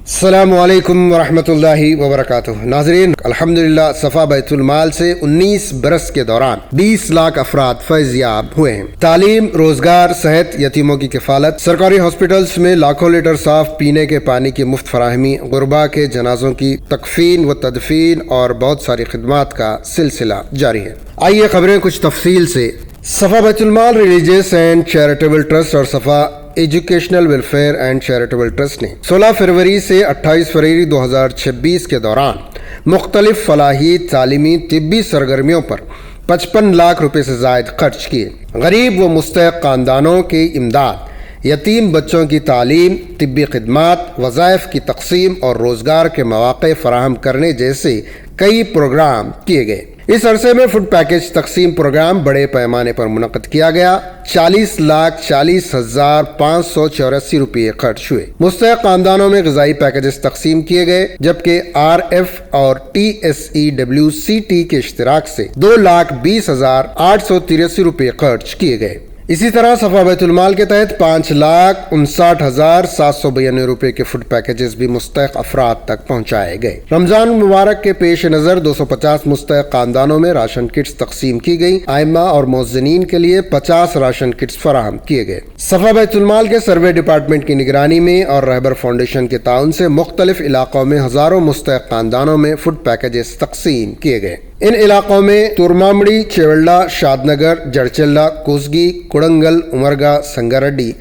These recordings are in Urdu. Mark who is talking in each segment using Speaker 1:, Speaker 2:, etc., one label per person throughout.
Speaker 1: السلام علیکم ورحمۃ اللہ وبرکاتہ۔ ناظرین، الحمدللہ صفا بیت المال سے 19 برس کے دوران 20 لاکھ افراد فیض یاب ہوئے ہیں۔ تعلیم، روزگار، صحت، یتیموں کی کفالت، سرکاری ہاسپٹلز میں لاکھوں لیٹر صاف پینے کے پانی کی مفت فراہمی، غربا کے جنازوں کی تکفین و تدفین اور بہت ساری خدمات کا سلسلہ جاری ہے۔ آئیے خبریں کچھ تفصیل سے۔ صفا بیت المال ریلیجیس اینڈ چیریٹیبل ٹرسٹ اور صفا educational welfare and charitable trust نے 16 فروری سے 28 فروری 2026 کے دوران مختلف فلاحی، تعلیمی، طبی سرگرمیوں پر 55 لاکھ روپے سے زائد خرچ کیے۔ غریب و مستحق خاندانوں کی امداد، یتیم بچوں کی تعلیم، طبی خدمات، وظائف کی تقسیم اور روزگار کے مواقع فراہم کرنے جیسے کئی پروگرام کیے گئے۔ اس عرصے میں فوڈ پیکج تقسیم پروگرام بڑے پیمانے پر منعقد کیا گیا۔ 40,40,584 روپے خرچ ہوئے۔ مستحق خاندانوں میں غذائی پیکجز تقسیم کیے گئے، جبکہ RF اور TSEWCT کے اشتراک سے 2,20,883 روپے خرچ کیے گئے۔ اسی طرح صفا بیت المال کے تحت 5,59,792 روپے کے فوڈ پیکجز بھی مستحق افراد تک پہنچائے گئے۔ رمضان مبارک کے پیش نظر 250 مستحق خاندانوں میں راشن کٹس تقسیم کی گئی۔ ائمہ اور مؤذنین کے لیے 50 راشن کٹس فراہم کیے گئے۔ صفا بیت المال کے سروے ڈپارٹمنٹ کی نگرانی میں اور رہبر فاؤنڈیشن کے تعاون سے مختلف علاقوں میں ہزاروں مستحق خاندانوں میں فوڈ پیکجز تقسیم کیے گئے۔ ان علاقوں میں تورمامڑی، چیولڈا، شاد نگر، جڑچلہ، کوسگی، کوڑنگل، امرگا، سنگاریڈی،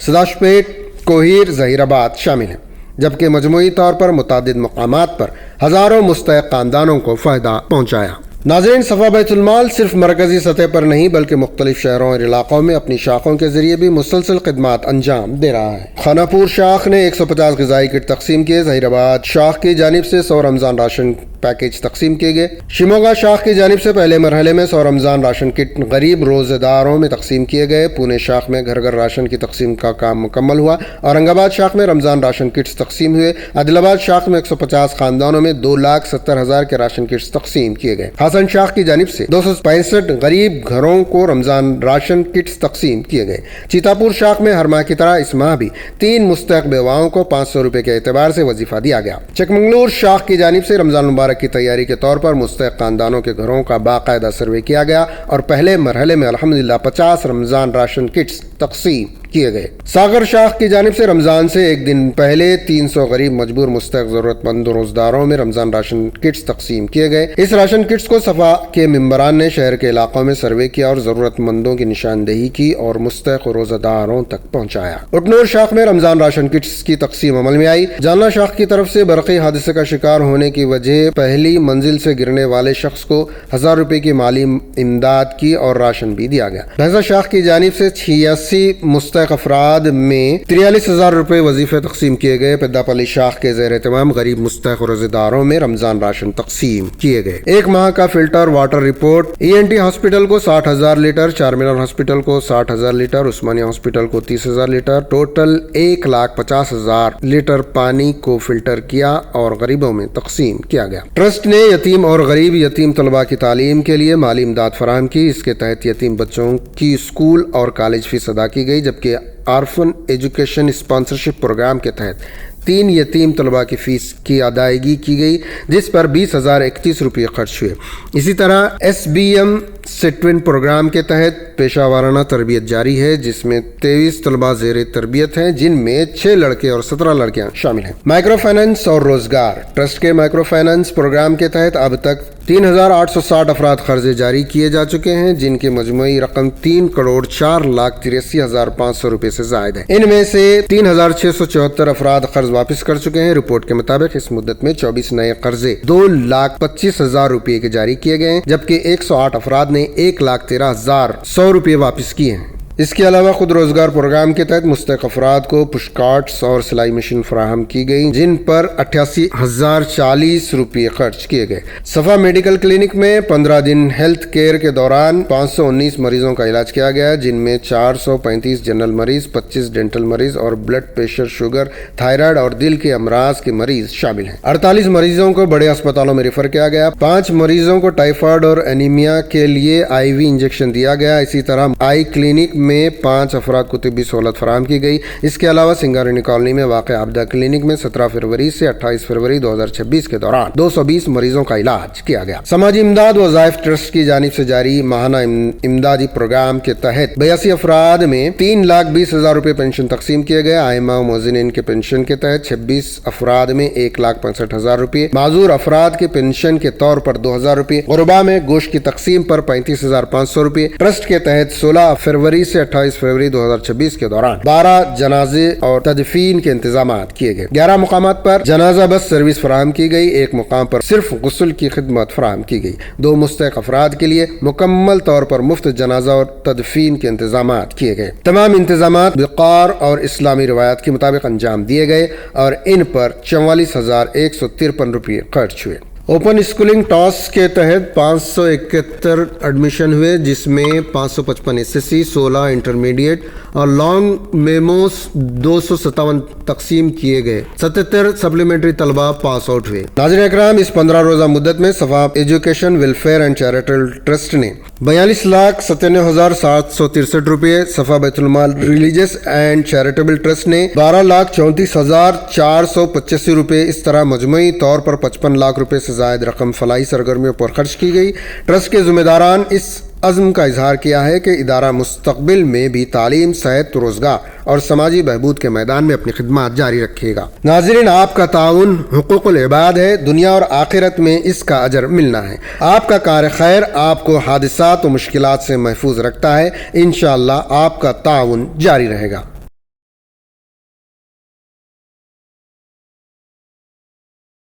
Speaker 1: سداشپیٹ، کوہیر، ظہیر آباد شامل ہیں، جبکہ مجموعی طور پر متعدد مقامات پر ہزاروں مستحق خاندانوں کو فائدہ پہنچایا۔ ناظرین، صفا بیت المال صرف مرکزی سطح پر نہیں بلکہ مختلف شہروں اور علاقوں میں اپنی شاخوں کے ذریعے بھی مسلسل خدمات انجام دے رہا ہے۔ خانہ پور شاخ نے 150 غذائی کٹ تقسیم کیے۔ ظہیر آباد شاخ کی جانب سے 100 رمضان راشن پیکج تقسیم کیے گئے۔ شیموگا شاخ کی جانب سے پہلے مرحلے میں 100 رمضان راشن کٹ غریب روزہ داروں میں تقسیم کیے گئے۔ پونے شاخ میں گھر گھر راشن کی تقسیم کا کام مکمل ہوا۔ اورنگ آباد شاخ میں رمضان راشن کٹس تقسیم ہوئے۔ عادل آباد شاخ میں 150 خاندانوں میں 2,70,000 کے راشن کٹس تقسیم کیے گئے۔ حسن شاخ کی جانب سے 265 غریب گھروں کو رمضان راشن کٹس تقسیم کیے گئے۔ چیتاپور شاخ میں ہر ماہ کی طرح اس ماہ بھی 3 مستحق بیواؤں کو 500 روپے کے اعتبار سے وظیفہ دیا گیا۔ چکمنگلور شاخ کی جانب سے رمضان مبارک کی تیاری کے طور پر مستحق خاندانوں کے گھروں کا باقاعدہ سروے کیا گیا اور پہلے مرحلے میں الحمدللہ 50 رمضان راشن کٹس تقسیم کیے گئے۔ ساغر شاخ کی جانب سے رمضان سے ایک دن پہلے 300 غریب مجبور مستحق ضرورت مند روزداروں میں رمضان راشن کٹس تقسیم کیے گئے۔ اس راشن کٹس کو صفا کے ممبران نے شہر کے علاقوں میں سروے کیا اور ضرورت مندوں کی نشاندہی کی اور مستحق روزہ داروں تک پہنچایا۔ اٹنور شاخ میں رمضان راشن کٹس کی تقسیم عمل میں آئی۔ جالنا شاخ کی طرف سے برقی حادثے کا شکار ہونے کی وجہ پہلی منزل سے گرنے والے شخص کو 1,000 روپے کی مالی امداد کی اور راشن بھی دیا گیا۔ بھینسا شاخ کی جانب سے 86 مستحق افراد میں 43,000 روپے وظیفے تقسیم کیے گئے۔ پیداپلی شاخ کے زیر اہتمام غریب مستحق روزے داروں میں رمضان راشن تقسیم کیے گئے۔ ایک ماہ کا filter water report. ENT hospital کو 60,000 لیٹر، چارمینار ہاسپٹل کو 60,000 لیٹر، عثمانیہ ہاسپٹل کو 30,000 لیٹر، ٹوٹل 1,50,000 لیٹر پانی کو فلٹر کیا اور غریبوں میں تقسیم کیا گیا۔ ٹرسٹ نے یتیم اور غریب یتیم طلباء کی تعلیم کے لیے مالی امداد فراہم کی۔ اس کے تحت یتیم بچوں کی اسکول اور کالج فیس ادا کی گئی، جبکہ آرفن ایجوکیشن اسپانسرشپ پروگرام کے تحت 3 یتیم طلباء کی فیس کی ادائیگی کی گئی، جس پر 20,031 روپے خرچ ہوئے۔ اسی طرح SBM سٹوین پروگرام کے تحت پیشہ وارانہ تربیت جاری ہے، جس میں 23 طلباء زیر تربیت ہیں، جن میں 6 لڑکے اور 17 لڑکیاں شامل ہیں۔ مائکرو فائنانس اور روزگار۔ ٹرسٹ کے مائکرو فائنانس پروگرام کے تحت اب تک 3,860 افراد قرضے جاری کیے جا چکے ہیں، جن کی مجموعی رقم 3,04,83,500 روپے سے زائد ہے۔ ان میں سے 3,674 افراد قرض واپس کر چکے ہیں۔ رپورٹ کے مطابق اس مدت میں 24 نئے قرضے 2,25,000 روپے کے جاری کیے گئے ہیں، جبکہ 108 افراد نے 1,13,100 روپے واپس کیے ہیں۔ اس کے علاوہ خود روزگار پروگرام کے تحت مستحق افراد کو پش کارٹس اور سلائی مشین فراہم کی گئی، جن پر 88,040 روپے خرچ کیے گئے۔ صفا میڈیکل کلینک میں 15 دن ہیلتھ کیئر کے دوران 519 مریضوں کا علاج کیا گیا، جن میں 435 جنرل مریض، 25 ڈینٹل مریض اور بلڈ پریشر، شوگر، تھائرائیڈ اور دل کے امراض کے مریض شامل ہیں۔ 48 مریضوں کو بڑے اسپتالوں میں ریفر کیا گیا۔ 5 مریضوں کو ٹائیفائیڈ اور انیمیا کے لیے IV انجیکشن دیا گیا۔ اسی طرح آئی کلینک میں 5 افراد کو طبی سہولت فراہم کی گئی۔ اس کے علاوہ سنگارینی کالونی میں واقع عابدہ کلینک میں 17 فروری سے 28 فروری 2026 کے دوران 220 مریضوں کا علاج کیا گیا۔ سماجی امداد وظائف ٹرسٹ کی جانب سے جاری ماہانہ امدادی پروگرام کے تحت 82 افراد میں 3,20,000 روپے پینشن تقسیم کیے گئے۔ ائمہ و مؤذنین کے پینشن کے تحت 26 افراد میں 1,65,000 روپے، معذور افراد کے پینشن کے طور پر 2,000 روپے، غربا میں گوشت کی تقسیم پر 35,500 روپے۔ ٹرسٹ کے تحت 16 فروری سے 28 فروری 2026 کے دوران 12 جنازے اور تدفین کے انتظامات کیے گئے۔ 11 مقامات پر جنازہ بس سروس فراہم کی گئی۔ ایک مقام پر صرف غسل کی خدمت فراہم کی گئی۔ 2 مستحق افراد کے لیے مکمل طور پر مفت جنازہ اور تدفین کے انتظامات کیے گئے۔ تمام انتظامات وقار اور اسلامی روایات کے مطابق انجام دیے گئے اور ان پر 44,153 روپے خرچ ہوئے۔ اوپن اسکولنگ ٹاس کے تحت 571 ایڈمیشن ہوئے، جس میں 555 SSC، 16 انٹرمیڈیٹ اور لانگ میموز 257 تقسیم کیے گئے۔ 77 سپلیمنٹری طلبہ پاس آؤٹ ہوئے۔ ناظرین اکرام، اس 15 روزہ مدت میں صفا education welfare and charitable trust نے 42,97,763 روپے، صفا بیت المال ریلیجس اینڈ چیریٹیبل ٹرسٹ نے 12,34,485 روپے، اس طرح مجموعی طور پر 55 لاکھ روپے سے زائد رقم فلاحی سرگرمیوں پر خرچ کی گئی۔ ٹرسٹ کے ذمہ داران اس عزم کا اظہار کیا ہے کہ ادارہ مستقبل میں بھی تعلیم، صحت، روزگار اور سماجی بہبود کے میدان میں اپنی خدمات جاری رکھے گا۔ ناظرین، آپ کا تعاون حقوق العباد ہے، دنیا اور آخرت میں اس کا اجر ملنا ہے۔ آپ کا کار خیر آپ کو حادثات و مشکلات سے محفوظ رکھتا ہے۔ انشاءاللہ آپ کا تعاون جاری رہے گا۔